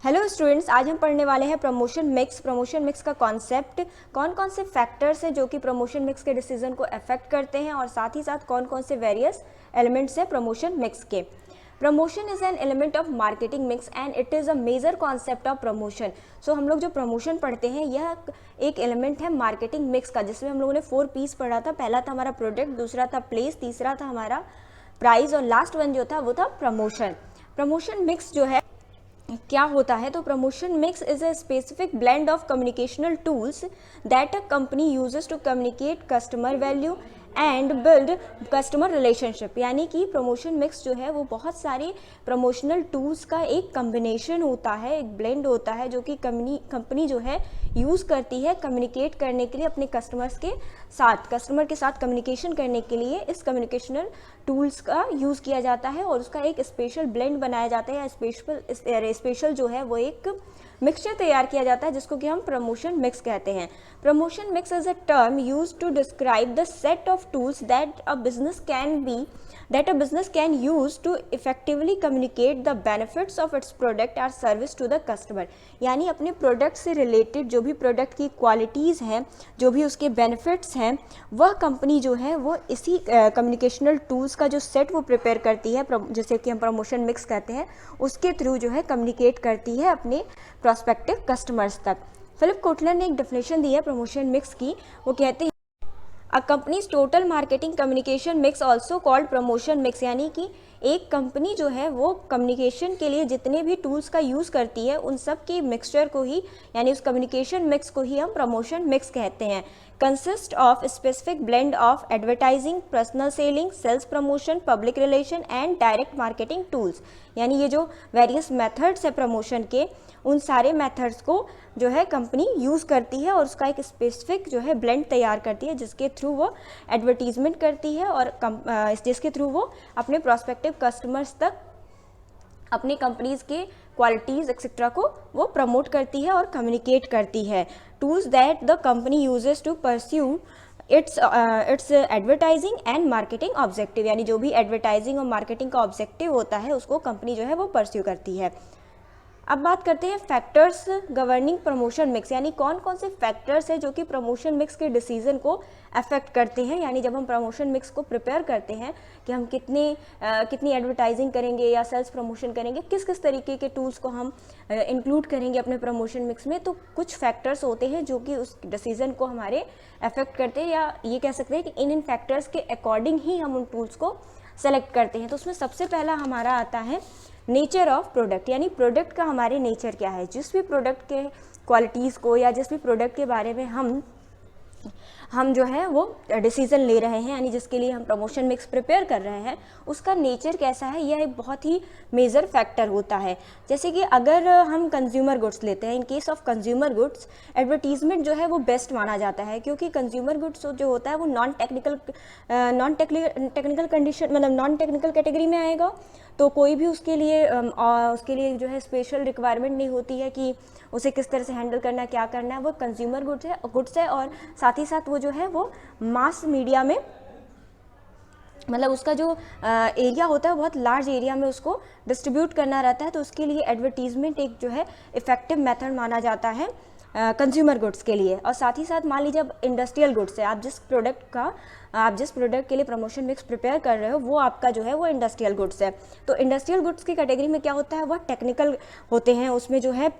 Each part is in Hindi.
हेलो स्टूडेंट्स, आज हम पढ़ने वाले हैं प्रमोशन मिक्स। प्रमोशन मिक्स का कॉन्सेप्ट, कौन कौन से फैक्टर्स हैं जो कि प्रमोशन मिक्स के डिसीजन को अफेक्ट करते हैं और साथ ही साथ कौन कौन से वेरियस एलिमेंट्स हैं प्रमोशन मिक्स के। Promotion is an element of marketing mix and it is a major concept of promotion. So हम लोग जो प्रमोशन पढ़ते हैं यह एक एलिमेंट है मार्केटिंग मिक्स का, जिसमें हम लोगों ने 4 पीस पढ़ा था। पहला था हमारा प्रोडक्ट, दूसरा था प्लेस, तीसरा था हमारा प्राइस और लास्ट वन जो था वो था प्रमोशन। प्रमोशन मिक्स जो है क्या होता है, तो promotion mix is a specific blend of communicational tools that a company uses to communicate customer value and build customer relationship. यानी कि प्रमोशन मिक्स जो है वो बहुत सारे प्रमोशनल टूल्स का एक कम्बिनेशन होता है, एक ब्लेंड होता है जो कि कंपनी जो है यूज़ करती है कम्युनिकेट करने के लिए अपने कस्टमर के साथ कम्युनिकेशन करने के लिए इस कम्युनिकेशनल टूल्स का यूज़ किया जाता है और उसका एक स्पेशल ब्लेंड बनाया जाता है या स्पेशल जो है वो एक मिक्सचर तैयार किया जाता है जिसको कि हम प्रमोशन मिक्स कहते हैं। Promotion mix is a term used to describe the set of tools that a business can use to effectively communicate the benefits of its product or service to the customer। यानी अपने प्रोडक्ट से रिलेटेड जो भी प्रोडक्ट की क्वालिटीज़ हैं, जो भी उसके बेनिफिट्स हैं, वह कंपनी जो है वो इसी कम्युनिकेशनल टूल्स का जो सेट वो प्रिपेयर करती है, जैसे कि हम प्रमोशन मिक्स कहते हैं, उसके थ्रू जो है कम्युनिकेट करती है अपने प्रोस्पेक्टिव कस्टमर्स तक। फिलिप कोटलर ने एक डेफिनेशन दी है प्रमोशन मिक्स की। वो कहते हैं a companies total marketing communication mix also called promotion mix. यानी कि एक कंपनी जो है वो कम्युनिकेशन के लिए जितने भी टूल्स का यूज़ करती है उन सब की मिक्सचर को ही, यानी उस कम्युनिकेशन मिक्स को ही हम प्रमोशन मिक्स कहते हैं। Consist of specific blend of advertising, personal selling, sales promotion, public relation and direct marketing tools. यानी ये जो वेरियस मेथड्स है प्रमोशन के, उन सारे मेथड्स को जो है कंपनी यूज़ करती है और उसका एक स्पेसिफिक जो है ब्लेंड तैयार करती है जिसके थ्रू वो एडवर्टीजमेंट करती है और जिसके थ्रू वो अपने प्रोस्पेक्टिव कस्टमर्स तक अपनी कंपनीज के क्वालिटीज़ एक्सेट्रा को वो प्रमोट करती है और कम्युनिकेट करती है। Tools that the company uses to pursue its advertising and marketing objective. यानी जो भी एडवर्टाइजिंग और मार्केटिंग का ऑब्जेक्टिव होता है उसको कंपनी जो है वो परस्यू करती है। अब बात करते हैं फैक्टर्स गवर्निंग प्रमोशन मिक्स। यानी कौन कौन से फैक्टर्स हैं जो कि प्रमोशन मिक्स के डिसीजन को अफेक्ट करते हैं। यानी जब हम प्रमोशन मिक्स को प्रिपेयर करते हैं कि हम कितनी एडवर्टाइजिंग करेंगे या सेल्स प्रमोशन करेंगे, किस किस तरीके के टूल्स को हम इंक्लूड करेंगे अपने प्रमोशन मिक्स में, तो कुछ फैक्टर्स होते हैं जो कि उस डिसीजन को हमारे अफेक्ट करते हैं, या ये कह सकते हैं कि इन फैक्टर्स के अकॉर्डिंग ही हम उन टूल्स को सेलेक्ट करते हैं। तो उसमें सबसे पहला हमारा आता है नेचर ऑफ प्रोडक्ट। यानी प्रोडक्ट का हमारे नेचर क्या है। जिस भी प्रोडक्ट के क्वालिटीज़ को या जिस भी प्रोडक्ट के बारे में हम जो है वो डिसीजन ले रहे हैं, यानी जिसके लिए हम प्रमोशन मिक्स प्रिपेयर कर रहे हैं, उसका नेचर कैसा है, यह एक बहुत ही मेजर फैक्टर होता है। जैसे कि अगर हम कंज्यूमर गुड्स लेते हैं, इन case of consumer goods advertisement जो है वो बेस्ट माना जाता है, क्योंकि कंज्यूमर गुड्स जो होता है वो नॉन टेक्निकल कंडीशन, मतलब नॉन टेक्निकल कैटेगरी में आएगा। तो कोई भी उसके लिए जो है स्पेशल रिक्वायरमेंट नहीं होती है कि उसे किस तरह से हैंडल करना है, क्या करना है। वो कंज्यूमर गुड्स है और साथ ही साथ वो जो है वो मास मीडिया में, मतलब उसका जो एरिया होता है बहुत लार्ज एरिया में उसको डिस्ट्रीब्यूट करना रहता है। तो उसके लिए एडवर्टीजमेंट एक जो है इफेक्टिव मेथड माना जाता है कंज्यूमर गुड्स के लिए। और साथ ही साथ मान लीजिए अब इंडस्ट्रियल गुड्स है, आप जिस प्रोडक्ट के लिए प्रमोशन मिक्स प्रिपेयर कर रहे हो वो आपका जो है वो इंडस्ट्रियल गुड्स है। तो इंडस्ट्रियल गुड्स की कैटेगरी में क्या होता है, वह टेक्निकल होते हैं, उसमें जो है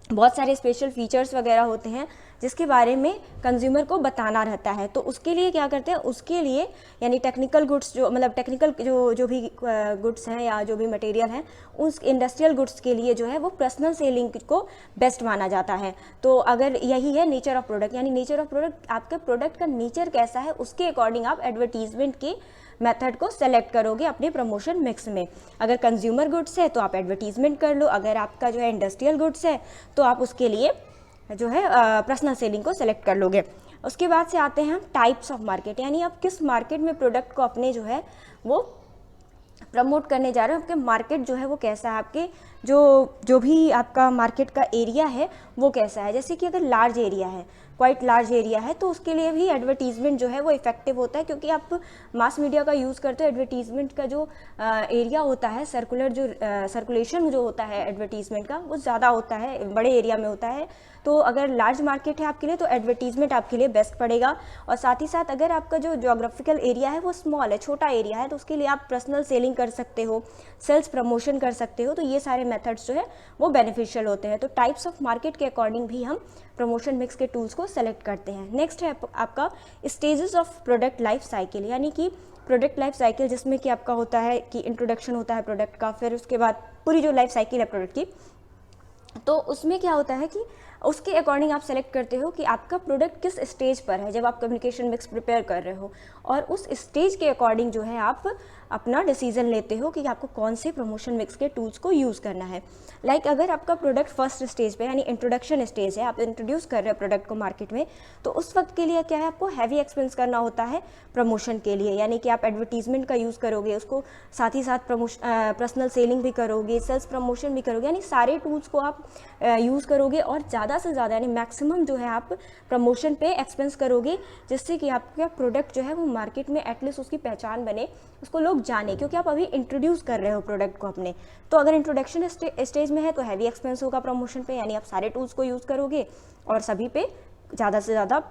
बहुत सारे स्पेशल फीचर्स वगैरह होते हैं जिसके बारे में कंज्यूमर को बताना रहता है। तो उसके लिए क्या करते हैं, उसके लिए यानी टेक्निकल गुड्स जो, मतलब टेक्निकल जो भी गुड्स हैं या जो भी मटेरियल हैं, उस इंडस्ट्रियल गुड्स के लिए जो है वो पर्सनल सेलिंग को बेस्ट माना जाता है। तो अगर यही है नेचर ऑफ प्रोडक्ट, यानी नेचर ऑफ प्रोडक्ट, आपके प्रोडक्ट का नेचर कैसा है उसके अकॉर्डिंग आप एडवर्टीजमेंट के मेथड को सेलेक्ट करोगे अपने प्रमोशन मिक्स में। अगर कंज्यूमर गुड्स है तो आप एडवर्टीजमेंट कर लो, अगर आपका जो है इंडस्ट्रियल गुड्स है तो आप उसके लिए जो है पर्सनल सेलिंग को सेलेक्ट कर लोगे। उसके बाद से आते हैं हम टाइप्स ऑफ मार्केट। यानी आप किस मार्केट में प्रोडक्ट को अपने जो है वो प्रमोट करने जा रहे हो, आपके मार्केट जो है वो कैसा है, आपके जो भी आपका मार्केट का एरिया है वो कैसा है। जैसे कि अगर लार्ज एरिया है, क्वाइट लार्ज एरिया है, तो उसके लिए भी एडवर्टीजमेंट जो है वो इफेक्टिव होता है, क्योंकि आप मास मीडिया का यूज़ करते हो। एडवर्टीजमेंट का जो एरिया होता है, सर्कुलेशन जो होता है एडवर्टीजमेंट का, वो ज़्यादा होता है, बड़े एरिया में होता है। तो अगर लार्ज मार्केट है आपके लिए तो एडवर्टीजमेंट आपके लिए बेस्ट पड़ेगा। और साथ ही साथ अगर आपका जो ज्योग्राफिकल एरिया है वो स्मॉल है, छोटा एरिया है, तो उसके लिए आप पर्सनल सेलिंग कर सकते हो, सेल्स प्रमोशन कर सकते हो। तो ये सारे मेथड्स जो है वो बेनिफिशियल होते हैं। तो टाइप्स ऑफ मार्केट के अकॉर्डिंग भी हम प्रमोशन मिक्स के टूल्स को सेलेक्ट करते हैं। नेक्स्ट है आपका stages of product life cycle, यानी कि प्रोडक्ट लाइफ साइकिल जिसमें कि आपका होता है कि इंट्रोडक्शन होता है प्रोडक्ट का, फिर उसके बाद पूरी जो लाइफ साइकिल है प्रोडक्ट की, तो उसमें क्या होता है कि उसके अकॉर्डिंग आप सेलेक्ट करते हो कि आपका प्रोडक्ट किस स्टेज पर है जब आप कम्युनिकेशन मिक्स प्रिपेयर कर रहे हो, और उस स्टेज के अकॉर्डिंग जो है आप अपना डिसीजन लेते हो कि आपको कौन से प्रमोशन मिक्स के टूल्स को यूज़ करना है। लाइक अगर आपका प्रोडक्ट फर्स्ट स्टेज पे यानी इंट्रोडक्शन स्टेज है, आप इंट्रोड्यूस कर रहे हो प्रोडक्ट को मार्केट में, तो उस वक्त के लिए क्या है, आपको हैवी एक्सपेंस करना होता है प्रमोशन के लिए, यानी कि आप एडवर्टीजमेंट का यूज़ करोगे, उसको साथ ही साथ पर्सनल सेलिंग भी करोगे, सेल्स प्रमोशन भी करोगे, यानी सारे टूल्स को आप यूज़ करोगे और ज़्यादा से ज़्यादा यानी मैक्सिमम जो है आप प्रमोशन पे एक्सपेंस करोगे, जिससे कि आपका प्रोडक्ट जो है वो मार्केट में एटलीस्ट उसकी पहचान बने, उसको लोग जाने, क्योंकि आप अभी इंट्रोड्यूस कर रहे हो प्रोडक्ट को अपने। तो अगर इंट्रोडक्शन स्टेज में है तो हैवी एक्सपेंस होगा प्रमोशन पे, यानी आप सारे टूल्स को यूज़ करोगे और सभी पे ज़्यादा से ज़्यादा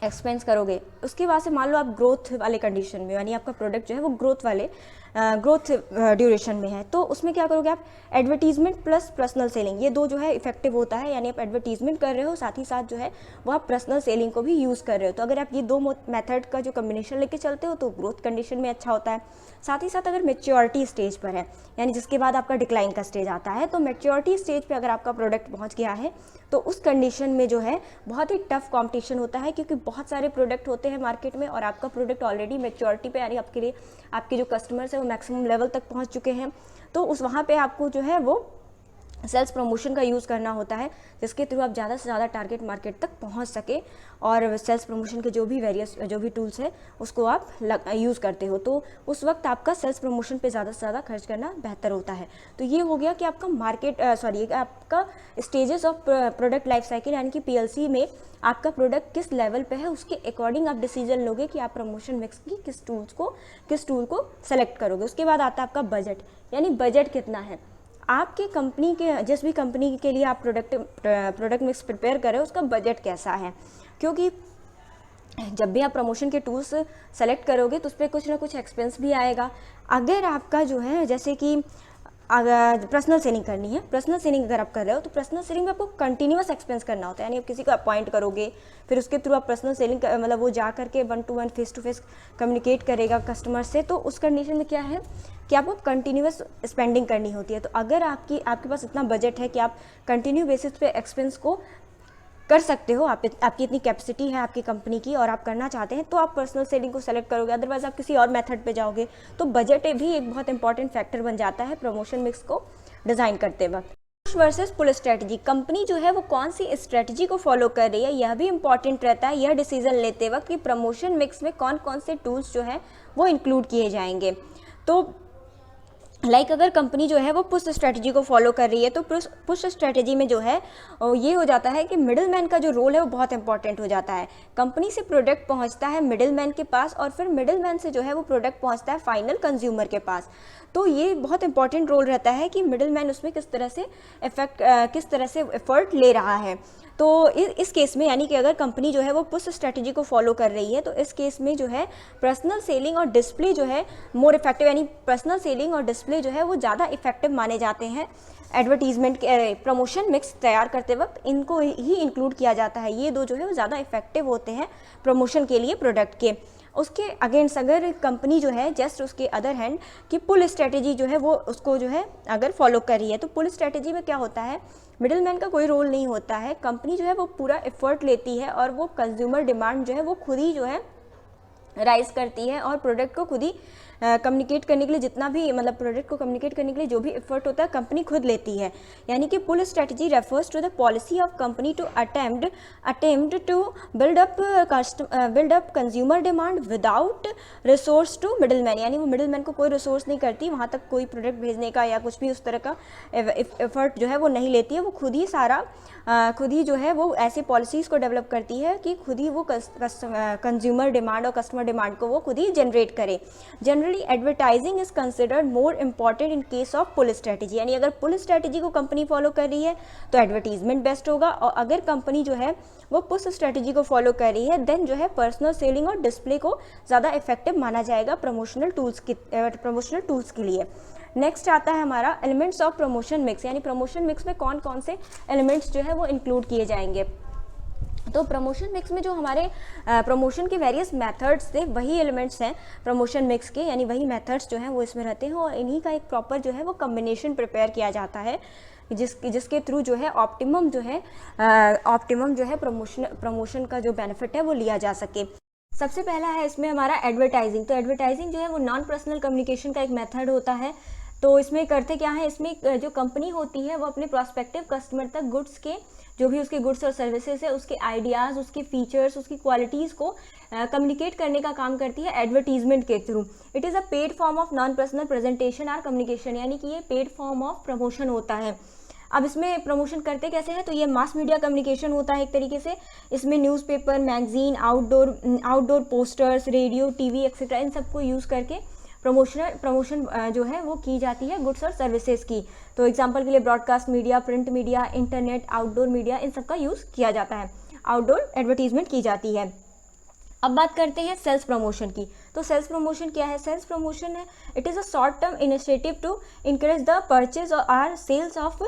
एक्सपेंस करोगे। उसके बाद से मान लो आप ग्रोथ वाले कंडीशन में, यानी आपका प्रोडक्ट जो है वो ग्रोथ ड्यूरेशन में है, तो उसमें क्या करोगे आप, एडवर्टीजमेंट प्लस पर्सनल सेलिंग, ये दो जो है इफेक्टिव होता है, यानी आप एडवर्टीजमेंट कर रहे हो साथ ही साथ जो है वो आप पर्सनल सेलिंग को भी यूज़ कर रहे हो। तो अगर आप ये दो मेथड का जो कम्बिनेशन लेके चलते हो तो ग्रोथ कंडीशन में अच्छा होता है। साथ ही साथ अगर मेच्योरिटी स्टेज पर है, यानी जिसके बाद आपका डिक्लाइन का स्टेज आता है, तो मेच्योरिटी स्टेज पर अगर आपका प्रोडक्ट पहुँच गया है तो उस कंडीशन में जो है बहुत ही टफ कंपटीशन होता है, क्योंकि बहुत सारे प्रोडक्ट होते हैं मार्केट में और आपका प्रोडक्ट ऑलरेडी मेच्योरिटी पे, यानी आपके लिए आपके जो कस्टमर्स हैं वो मैक्सिमम लेवल तक पहुंच चुके हैं। तो उस वहाँ पे आपको जो है वो सेल्स प्रमोशन का यूज़ करना होता है, जिसके थ्रू आप ज़्यादा से ज़्यादा टारगेट मार्केट तक पहुंच सके, और सेल्स प्रमोशन के जो भी टूल्स है उसको आप यूज़ करते हो। तो उस वक्त आपका सेल्स प्रमोशन पे ज़्यादा से ज़्यादा खर्च करना बेहतर होता है। तो ये हो गया कि आपका आपका stages of product life cycle, यानी कि PLC में आपका प्रोडक्ट किस लेवल पे है उसके अकॉर्डिंग आप डिसीजन लोगे कि आप प्रमोशन मिक्स की किस टूल को सेलेक्ट करोगे। उसके बाद आता है आपका बजट, यानी बजट कितना है आपके कंपनी के, जिस भी कंपनी के लिए आप प्रोडक्ट मिक्स प्रिपेयर कर रहे हो उसका बजट कैसा है, क्योंकि जब भी आप प्रमोशन के टूल्स सेलेक्ट करोगे तो उस पर कुछ ना कुछ एक्सपेंस भी आएगा। अगर आपका जो है जैसे कि अगर पर्सनल सेलिंग करनी है, पर्सनल सेलिंग अगर आप कर रहे हो तो पर्सनल सेलिंग में आपको कंटिन्यूअस एक्सपेंस करना होता है, यानी आप किसी को अपॉइंट करोगे, फिर उसके थ्रू आप पर्सनल सेलिंग मतलब वो जा करके 1-to-1 face to face communicate करेगा कस्टमर से। तो उस कंडीशन में क्या है कि आपको कंटिन्यूअस स्पेंडिंग करनी होती है। तो अगर आपके पास इतना बजट है कि आप कंटिन्यू बेसिस पे एक्सपेंस को कर सकते हो, आपकी इतनी कैपेसिटी है आपकी कंपनी की और आप करना चाहते हैं, तो आप पर्सनल सेलिंग को सेलेक्ट करोगे। अदरवाइज आप किसी और मेथड पे जाओगे। तो बजट भी एक बहुत इंपॉर्टेंट फैक्टर बन जाता है प्रमोशन मिक्स को डिज़ाइन करते वक्त। पुश वर्सेस पुल स्ट्रेटजी, कंपनी जो है वो कौन सी स्ट्रेटजी को फॉलो कर रही है यह भी इंपॉर्टेंट रहता है यह डिसीजन लेते वक्त कि प्रमोशन मिक्स में कौन कौन से टूल्स जो है वो इंक्लूड किए जाएंगे। तो अगर कंपनी जो है वो पुश स्ट्रेटजी को फॉलो कर रही है तो पुश स्ट्रेटजी में जो है ये हो जाता है कि मिडिल मैन का जो रोल है वो बहुत इंपॉर्टेंट हो जाता है। कंपनी से प्रोडक्ट पहुंचता है मिडिल मैन के पास और फिर मिडिल मैन से जो है वो प्रोडक्ट पहुंचता है फाइनल कंज्यूमर के पास। तो ये बहुत इंपॉर्टेंट रोल रहता है कि मिडिल मैन उसमें किस तरह से एफर्ट ले रहा है। तो इस केस में यानी कि अगर कंपनी जो है वो पुश स्ट्रेटजी को फॉलो कर रही है तो इस केस में जो है पर्सनल सेलिंग और डिस्प्ले जो है मोर इफेक्टिव, यानी पर्सनल सेलिंग और डिस्प्ले जो है वो ज़्यादा इफेक्टिव माने जाते हैं एडवर्टीजमेंट के प्रमोशन मिक्स तैयार करते वक्त। इनको ही इंक्लूड किया जाता है, ये दो जो है वो ज़्यादा इफेक्टिव होते हैं प्रमोशन के लिए प्रोडक्ट के। उसके अगेंस्ट अगर कंपनी जो है जस्ट उसके अदर हैंड कि पुल स्ट्रेटजी जो है वो उसको जो है अगर फॉलो कर रही है, तो पुल स्ट्रेटजी में क्या होता है मिडिल मैन का कोई रोल नहीं होता है। कंपनी जो है वो पूरा एफर्ट लेती है और वो कंज्यूमर डिमांड जो है वो खुद ही जो है राइज करती है और प्रोडक्ट को खुद ही कम्युनिकेट करने के लिए जितना भी मतलब प्रोडक्ट को कम्युनिकेट करने के लिए जो भी एफर्ट होता है कंपनी खुद लेती है। यानी कि pull strategy refers to the policy of company to attempt to build up consumer demand without resource to middle man, यानी वो मिडिल मैन को कोई रिसोर्स नहीं करती वहाँ तक कोई प्रोडक्ट भेजने का या कुछ भी उस तरह का एफर्ट जो है वो नहीं लेती है। वो खुद ही सारा खुद ही जो है वो ऐसी पॉलिसीज़ को डेवलप करती है कि खुद ही वो कंज्यूमर डिमांड और कस्टमर डिमांड को वो खुद ही जनरेट करे। Generally advertising is considered more important in case of pull strategy, यानी अगर पुल स्ट्रेटजी को कंपनी फॉलो कर रही है तो एडवर्टीजमेंट बेस्ट होगा, और अगर कंपनी जो है वो पुश स्ट्रेटजी को फॉलो कर रही है देन जो है पर्सनल सेलिंग और डिस्प्ले को ज़्यादा इफेक्टिव माना जाएगा प्रमोशनल टूल्स के लिए। नेक्स्ट आता है हमारा एलिमेंट्स ऑफ प्रमोशन मिक्स, यानी प्रमोशन मिक्स में कौन कौन से एलिमेंट्स जो है वो इंक्लूड किए जाएंगे। तो प्रमोशन मिक्स में जो हमारे प्रमोशन के वेरियस मेथड्स थे वही एलिमेंट्स हैं प्रमोशन मिक्स के, यानी वही मेथड्स जो हैं वो इसमें रहते हैं और इन्हीं का एक प्रॉपर जो है वो कम्बिनेशन प्रिपेयर किया जाता है जिसके थ्रू जो है ऑप्टिमम जो है प्रमोशन का जो बेनिफिट है वो लिया जा सके। सबसे पहला है इसमें हमारा एडवर्टाइजिंग। तो एडवर्टाइजिंग जो है वो नॉन पर्सनल कम्युनिकेशन का एक मेथड होता है। तो इसमें करते क्या है, इसमें जो कंपनी होती है वो अपने प्रोस्पेक्टिव कस्टमर तक गुड्स के जो भी उसके गुड्स और सर्विसेज है उसके आइडियाज़, उसके फीचर्स, उसकी क्वालिटीज़ को कम्युनिकेट करने का काम करती है एडवर्टीजमेंट के थ्रू। It is a paid form of non personal presentation or communication, यानी कि ये पेड फॉर्म ऑफ प्रमोशन होता है। अब इसमें प्रमोशन करते कैसे हैं, तो ये मास मीडिया कम्युनिकेशन होता है एक तरीके से। इसमें newspaper, magazine, outdoor posters, radio, TV etcetera इन सबको यूज़ करके प्रमोशन जो है वो की जाती है गुड्स और सर्विसेज की। तो एग्जांपल के लिए broadcast media, print media, internet, outdoor media इन सब का यूज़ किया जाता है, आउटडोर एडवर्टीजमेंट की जाती है। अब बात करते हैं सेल्स प्रमोशन की। तो सेल्स प्रमोशन क्या है, सेल्स प्रमोशन है it is a short term initiative to encourage the purchase और सेल्स ऑफ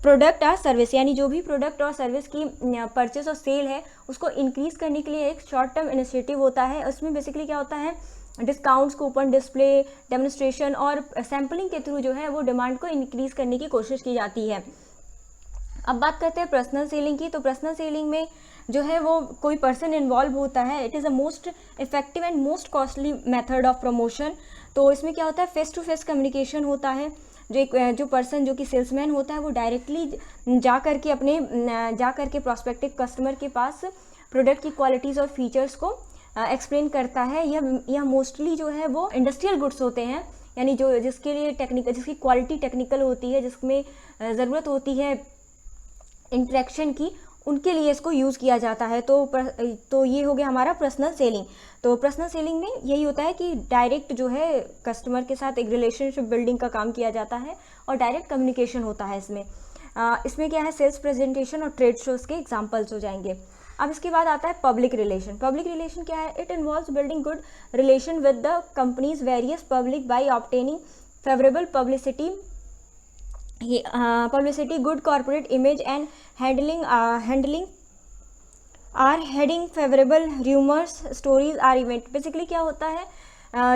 प्रोडक्ट और सर्विस, यानी जो भी प्रोडक्ट और सर्विस की परचेज और सेल है उसको इंक्रीज़ करने के लिए एक शॉर्ट टर्म इनिशिएटिव होता है। उसमें बेसिकली क्या होता है, डिस्काउंट्स, कूपन, डिस्प्ले, डेमोन्स्ट्रेशन और सैम्पलिंग के थ्रू जो है वो डिमांड को इंक्रीज़ करने की कोशिश की जाती है। अब बात करते हैं पर्सनल सेलिंग की। तो पर्सनल सेलिंग में जो है वो कोई पर्सन इन्वॉल्व होता है। It is a most effective and most costly method of promotion. तो इसमें क्या होता है, फेस टू फेस कम्युनिकेशन होता है। जो पर्सन जो कि सेल्समैन होता है वो डायरेक्टली जा करके प्रॉस्पेक्टिव कस्टमर के पास प्रोडक्ट की क्वालिटीज़ और फीचर्स को एक्सप्लेन करता है। यह मोस्टली जो है वो इंडस्ट्रियल गुड्स होते हैं, यानी जिसकी क्वालिटी टेक्निकल होती है, जिसमें ज़रूरत होती है इंटरेक्शन की, उनके लिए इसको यूज़ किया जाता है। तो ये हो गया हमारा पर्सनल सेलिंग। तो पर्सनल सेलिंग में यही होता है कि डायरेक्ट जो है कस्टमर के साथ एक रिलेशनशिप बिल्डिंग का काम किया जाता है और डायरेक्ट कम्युनिकेशन होता है इसमें क्या है, सेल्स प्रेजेंटेशन और ट्रेड शोज़ के एग्जाम्पल्स हो जाएंगे। अब इसके बाद आता है पब्लिक रिलेशन। पब्लिक रिलेशन क्या है, it involves building good relation with the company's various public by obtaining favourable publicity, good corporate image and handling favourable rumours, stories or event. Basically क्या होता है,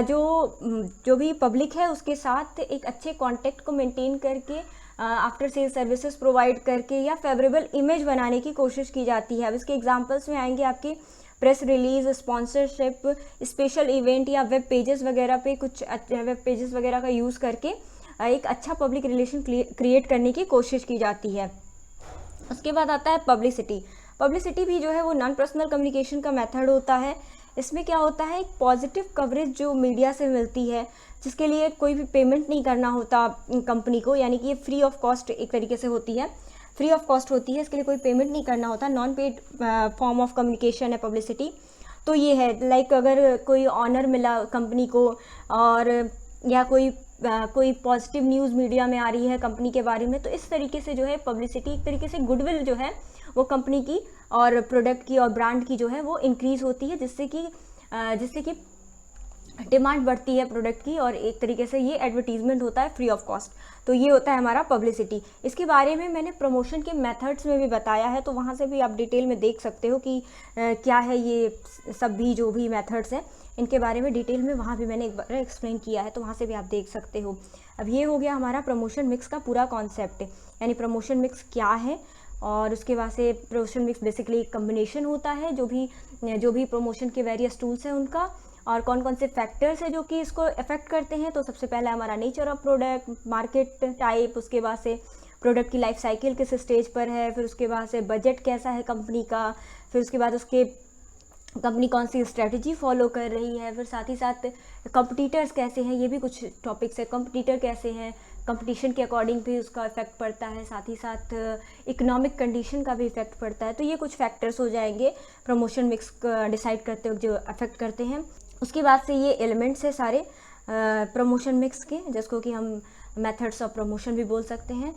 जो भी पब्लिक है उसके साथ एक अच्छे कॉन्टेक्ट को मेंटेन करके आफ्टर सेल सर्विसेज प्रोवाइड करके या फेवरेबल इमेज बनाने की कोशिश की जाती है। अब इसके एग्जांपल्स में आएंगे आपकी press release, sponsorship, special event या वेब पेजेस वगैरह का यूज़ करके एक अच्छा पब्लिक रिलेशन क्रिएट करने की कोशिश की जाती है। उसके बाद आता है पब्लिसिटी। पब्लिसिटी भी जो है वो नॉन पर्सनल कम्युनिकेशन का मेथड होता है। इसमें क्या होता है, एक पॉजिटिव कवरेज जो मीडिया से मिलती है, जिसके लिए कोई भी पेमेंट नहीं करना होता कंपनी को, यानी कि ये फ्री ऑफ कॉस्ट एक तरीके से होती है, फ्री ऑफ कॉस्ट होती है, इसके लिए कोई पेमेंट नहीं करना होता, non paid form of communication है पब्लिसिटी। तो ये है लाइक अगर कोई ऑनर मिला कंपनी को और या कोई पॉजिटिव न्यूज़ मीडिया में आ रही है कंपनी के बारे में, तो इस तरीके से जो है पब्लिसिटी एक तरीके से गुडविल जो है वो कंपनी की और प्रोडक्ट की और ब्रांड की जो है वो इंक्रीज़ होती है, जिससे कि डिमांड बढ़ती है प्रोडक्ट की, और एक तरीके से ये एडवर्टीजमेंट होता है फ्री ऑफ कॉस्ट। तो ये होता है हमारा पब्लिसिटी। इसके बारे में मैंने प्रमोशन के मेथड्स में भी बताया है, तो वहाँ से भी आप डिटेल में देख सकते हो कि क्या है ये सब भी जो भी मेथड्स हैं इनके बारे में डिटेल में वहाँ भी मैंने एक बार एक्सप्लेन किया है, तो वहाँ से भी आप देख सकते हो। अब ये हो गया हमारा प्रमोशन मिक्स का पूरा कॉन्सेप्ट, यानी प्रमोशन मिक्स क्या है। और उसके बाद से प्रमोशन मिक्स बेसिकली एक कम्बिनेशन होता है जो भी प्रमोशन के वेरियस टूल्स हैं उनका, और कौन कौन से फैक्टर्स हैं जो कि इसको अफेक्ट करते हैं। तो सबसे पहला हमारा nature of product, market type, उसके बाद से प्रोडक्ट की लाइफ साइकिल किस स्टेज पर है, फिर उसके बाद से बजट कैसा है कंपनी का, फिर उसके बाद उसके कंपनी कौन सी स्ट्रेटजी फॉलो कर रही है, फिर साथ ही साथ कंपटीटर्स कैसे हैं, ये भी कुछ टॉपिक्स है। कंपटीटर कैसे हैं, कंपटीशन के अकॉर्डिंग भी उसका इफेक्ट पड़ता है, साथ ही साथ इकोनॉमिक कंडीशन का भी इफेक्ट पड़ता है। तो ये कुछ फैक्टर्स हो जाएंगे प्रमोशन मिक्स डिसाइड करते वक्त जो अफेक्ट करते हैं। उसके बाद से ये एलिमेंट्स है सारे प्रमोशन मिक्स के, जिसको कि हम मेथड्स ऑफ प्रमोशन भी बोल सकते हैं।